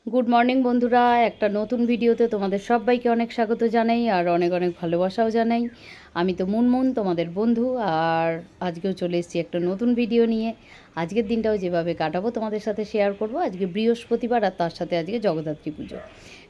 Good morning বন্ধুরা, একটা নতুন ভিডিওতে তোমাদের সবাইকে অনেক স্বাগত জানাই আর অনেক অনেক ভালোবাসাও জানাই। আমি তো মুনমুন, তোমাদের বন্ধু। আর আজকেও চলে এসেছি একটা নতুন ভিডিও নিয়ে। আজকের দিনটাও যেভাবে কাটাবো তোমাদের সাথে শেয়ার করব। আজকে বৃহস্পতিবার আর তার সাথে আজকে জগদ্ধাত্রী পুজো।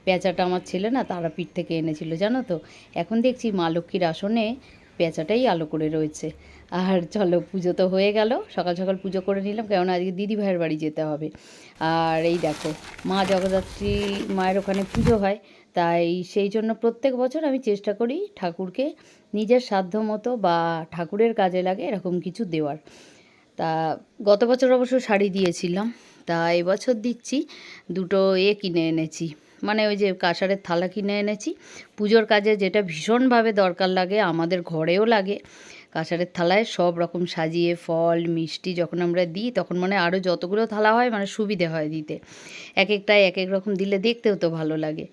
পেঁচাটা আমার ছেলে না তারাপীঠ থেকে এনেছিল, জানো তো। এখন দেখছি মা লক্ষ্মীর আসনে পেঁচাটাই আলো করে রয়েছে। আর চলো, পুজো তো হয়ে গেল, সকাল সকাল পুজো করে নিলাম, কেননা আজকে দিদি ভাইয়ের বাড়ি যেতে হবে। আর এই দেখো, মা জগদ্ধাত্রী মায়ের ওখানে পুজো হয়, তাই সেই জন্য প্রত্যেক বছর আমি চেষ্টা করি ঠাকুরকে নিজের সাধ্য মতো বা ঠাকুরের কাজে লাগে এরকম কিছু দেওয়ার। তা গত বছর অবশ্য শাড়ি দিয়েছিলাম, তা এবছর দিচ্ছি দুটো কিনে এনেছি, মানে ওই যে কাঁসারের থালা কিনে এনেছি। পুজোর কাজে যেটা ভীষণভাবে দরকার লাগে, আমাদের ঘরেও লাগে। কাঁসারের থালায় সব রকম সাজিয়ে ফল মিষ্টি যখন আমরা দিই, তখন মানে আরও যতগুলো থালা হয় মানে সুবিধে হয় দিতে। এক একটায় এক এক রকম দিলে দেখতেও তো ভালো লাগে।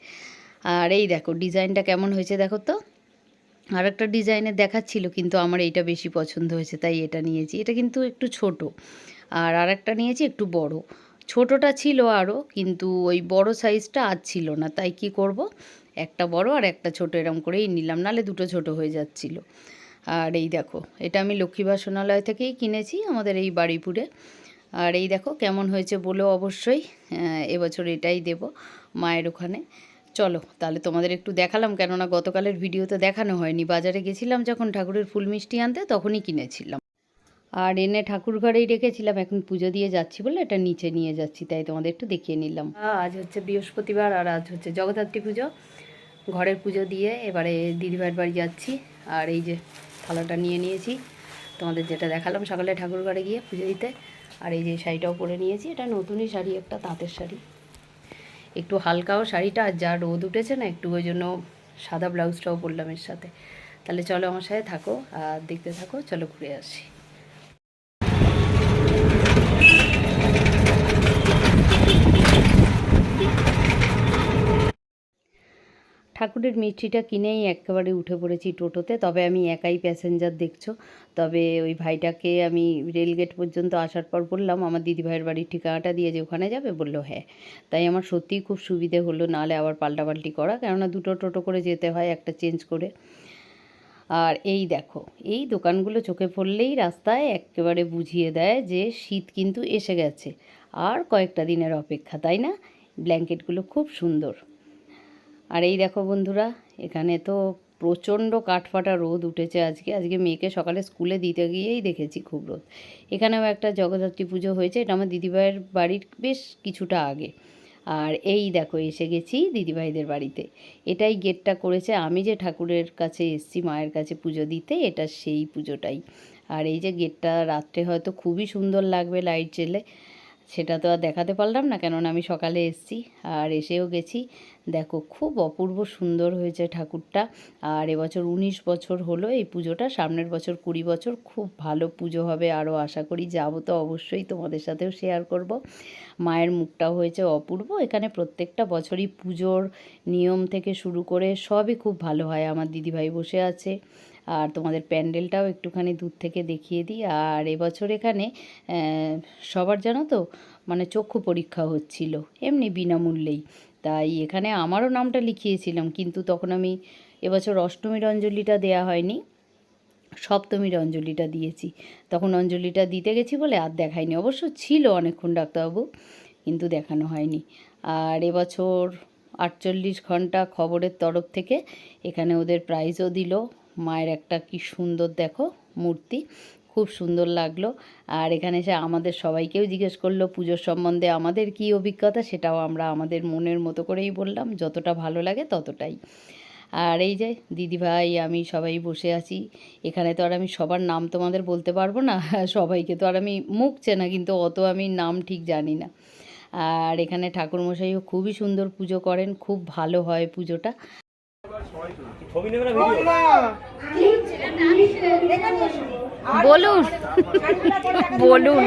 আর এই দেখো ডিজাইনটা কেমন হয়েছে দেখো তো। আর একটা ডিজাইনের দেখাচ্ছিল, কিন্তু আমার এইটা বেশি পছন্দ হয়েছে তাই এটা নিয়েছি। এটা কিন্তু একটু ছোট, আর আরেকটা নিয়েছি একটু বড়। ছোটটা ছিল আরও, কিন্তু ওই বড় সাইজটা আর ছিল না, তাই কি করব, একটা বড় আর একটা ছোট এরম করেই নিলাম, নালে দুটো ছোট হয়ে যাচ্ছিল। আর এই দেখো, এটা আমি লক্ষ্মী বাসনালয় থেকেই কিনেছি, আমাদের এই বাড়িপুরে। আর এই দেখো কেমন হয়েছে বলো অবশ্যই। এবছর এটাই দেব মায়ের ওখানে। চলো তাহলে তোমাদের একটু দেখালাম, কেননা গতকালের ভিডিওতে দেখানো হয়নি। বাজারে গেছিলাম যখন ঠাকুরের ফুল মিষ্টি আনতে, তখনই কিনেছিলাম। আর এনে ঠাকুর ঘরেই রেখেছিলাম, এখন পুজো দিয়ে যাচ্ছি বলে এটা নিচে নিয়ে যাচ্ছি, তাই তোমাদের একটু দেখিয়ে নিলাম। আজ হচ্ছে বৃহস্পতিবার আর আজ হচ্ছে জগদ্ধাত্রী পুজো। ঘরের পুজো দিয়ে এবারে দিদিভাইয়ের বাড়ি যাচ্ছি। আর এই যে থালাটা নিয়ে নিয়েছি, তোমাদের যেটা দেখালাম সকালে ঠাকুর ঘরে গিয়ে পুজো দিতে। আর এই যে শাড়িটাও পরে নিয়েছি, এটা নতুনই শাড়ি, একটা তাঁতের শাড়ি, একটু হালকাও শাড়িটা, আর যা রোদ উঠেছে না একটু, ওই জন্য সাদা ব্লাউজটাও পরলাম এর সাথে। তাহলে চলো আমার সাথে থাকো আর দেখতে থাকো, চলো ঘুরে আসি। ঠাকুরের মিষ্টিটা কিনেই একেবারে উঠে পড়েছি টোটোতে। তবে আমি একাই প্যাসেঞ্জার দেখছো। তবে ওই ভাইটাকে আমি রেলগেট পর্যন্ত আসার পর বললাম আমার দিদিভাইয়ের বাড়ির ঠিকানাটা দিয়ে যে ওখানে যাবে, বললো হ্যাঁ। তাই আমার সত্যিই খুব সুবিধে হলো, নাহলে আবার পাল্টাপাল্টি করা, কেননা দুটো টোটো করে যেতে হয়, একটা চেঞ্জ করে। আর এই দেখো, এই দোকানগুলো চোখে পড়লেই রাস্তায় একেবারে বুঝিয়ে দেয় যে শীত কিন্তু এসে গেছে, আর কয়েকটা দিনের অপেক্ষা, তাই না? ব্ল্যাঙ্কেটগুলো খুব সুন্দর। আর এই দেখো বন্ধুরা, এখানে তো প্রচণ্ড কাঠফাটা রোদ উঠেছে আজকে। আজকে মেয়েকে সকালে স্কুলে দিতে গিয়েই দেখেছি খুব রোদ। এখানেও একটা জগদ্ধাত্রী পুজো হয়েছে, এটা আমার দিদিভাইয়ের বাড়ির বেশ কিছুটা আগে। আর এই দেখো এসে গেছি দিদিভাইদের বাড়িতে। এটাই গেটটা করেছে, আমি যে ঠাকুরের কাছে এসছি মায়ের কাছে পুজো দিতে, এটা সেই পুজোটাই। আর এই যে গেটটা রাত্রে হয়তো খুবই সুন্দর লাগবে লাইট জ্বেলে, সেটা তো আর দেখাতে পারলাম না, কেননা আমি সকালে এসেছি আর এসেও গেছি। দেখো খুব অপূর্ব সুন্দর হয়েছে ঠাকুরটা। আর এবছর 19 বছর হলো এই পুজোটা, সামনের বছর 20 বছর। খুব ভালো পুজো হবে আরও আশা করি। যাবো তো অবশ্যই, তোমাদের সাথেও শেয়ার করব। মায়ের মুখটাও হয়েছে অপূর্ব। এখানে প্রত্যেকটা বছরই পুজোর নিয়ম থেকে শুরু করে সবই খুব ভালো হয়। আমার দিদিভাই বসে আছে। আর তোমাদের প্যান্ডেলটাও একটুখানি দূর থেকে দেখিয়ে দিই। আর এবছর এখানে সবার জানো তো মানে চক্ষু পরীক্ষা হচ্ছিল, এমনি বিনামূল্যেই। তাই এখানে আমারও নামটা লিখিয়েছিলাম, কিন্তু তখন আমি এবছর অষ্টমীর অঞ্জলিটা দেয়া হয়নি, সপ্তমীর অঞ্জলিটা দিয়েছি। তখন অঞ্জলিটা দিতে গেছি বলে আর দেখায়নি, অবশ্য ছিল অনেকক্ষণ ডাক্তারবাবু, কিন্তু দেখানো হয়নি। আর এবছর 48 ঘন্টা খবরের তরফ থেকে এখানে ওদের প্রাইজও দিল। মায়ের একটা কি সুন্দর দেখো মূর্তি, খুব সুন্দর লাগলো। আর এখানে এসে আমাদের সবাইকেও জিজ্ঞেস করলো পুজোর সম্বন্ধে আমাদের কী অভিজ্ঞতা, সেটাও আমরা আমাদের মনের মতো করেই বললাম, যতটা ভালো লাগে ততটাই। আর এই যে দিদিভাই আমি সবাই বসে আছি। এখানে তো আর আমি সবার নাম তোমাদের বলতে পারবো না, সবাইকে তো আর আমি মুখ চেনা, কিন্তু অত আমি নাম ঠিক জানি না। আর এখানে ঠাকুরমশাইও খুবই সুন্দর পুজো করেন, খুব ভালো হয় পুজোটা। বলুন বলুন।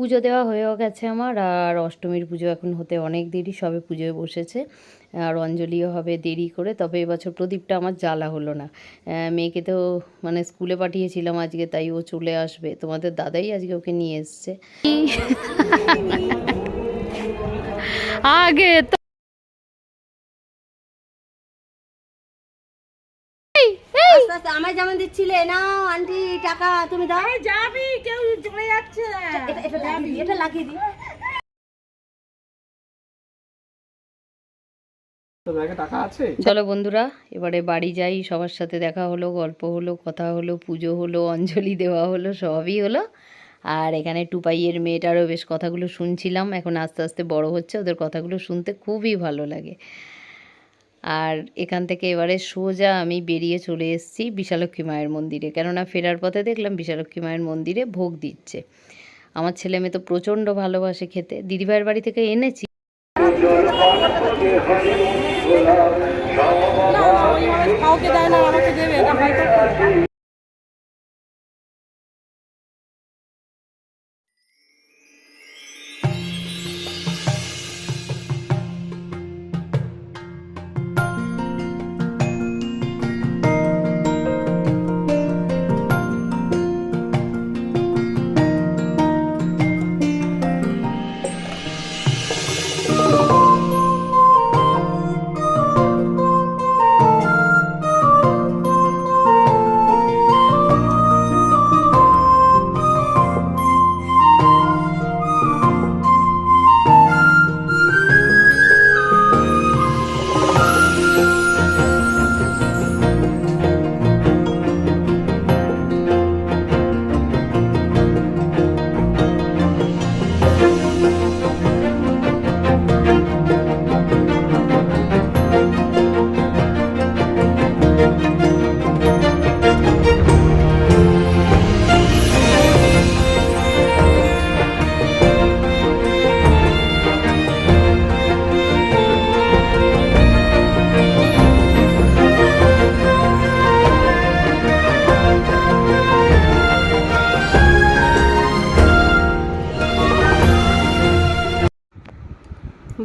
পুজো দেওয়া হয়েও গেছে আমার, আর অষ্টমীর পুজো এখন হতে অনেক দেরি, সবে পুজোয় বসেছে, আর অঞ্জলিও হবে দেরি করে। তবে এবছর প্রদীপটা আমার জ্বালা হলো না। মেয়েকে তো মানে স্কুলে পাঠিয়েছিলাম আজকে, তাই ও চলে আসবে, তোমাদের দাদাই আজকে ওকে নিয়ে এসছে। আগে তো আমায় যেমন দিচ্ছিলে, নাও আন্টি টাকা তুমি দাও। যাবি, কেউ চলে যাচ্ছে। এটা লাগিয়ে দিই। চলো বন্ধুরা, এবারে বাড়ি যাই, সবার সাথে দেখা হলো, গল্প হলো, কথা হলো, পুজো হলো, অঞ্জলি দেওয়া হলো, সবই হলো। আর এখানে টুপাইয়ের মেয়েটারও বেশ কথাগুলো শুনছিলাম, এখন আস্তে আস্তে বড় হচ্ছে, ওদের কথাগুলো শুনতে খুবই ভালো লাগে। আর এখান থেকে এবারে সোজা আমি বেরিয়ে চলে এসেছি বিশালক্ষী মায়ের মন্দিরে, কেননা ফেরার পথে দেখলাম বিশালক্ষী মায়ের মন্দিরে ভোগ দিচ্ছে। আমার ছেলে মেয়ে তো প্রচণ্ড ভালোবাসে খেতে, দিদিভাইয়ের বাড়ি থেকে এনেছি। কাউকে দেয় না, আমাকে দেবে, এটা হয় তো।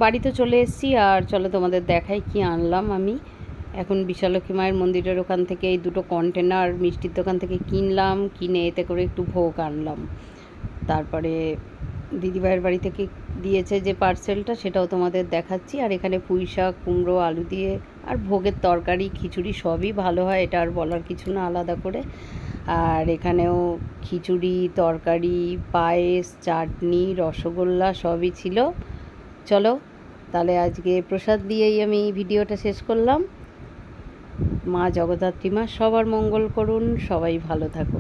বাড়িতে চলে এসেছি, আর চলো তোমাদের দেখাই কি আনলাম আমি। এখন বিশালক্ষী মায়ের মন্দিরের ওখান থেকে এই দুটো কন্টেনার মিষ্টির দোকান থেকে কিনলাম, কিনে এতে করে একটু ভোগ আনলাম। তারপরে দিদিভাইয়ের বাড়ি থেকে দিয়েছে যে পার্সেলটা, সেটাও তোমাদের দেখাচ্ছি। আর এখানে পুঁই শাক, কুমড়ো, আলু দিয়ে আর ভোগের তরকারি, খিচুড়ি সবই ভালো হয়, এটা আর বলার কিছু না আলাদা করে। আর এখানেও খিচুড়ি, তরকারি, পায়েস, চাটনি, রসগোল্লা সবই ছিল। চলো তাহলে আজকে প্রসাদ দিয়েই আমি ভিডিওটা শেষ করলাম। মা জগদ্ধাত্রী মা সবার মঙ্গল করুন, সবাই ভালো থাকো।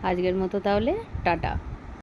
আজকের মতো তাহলে টাটা।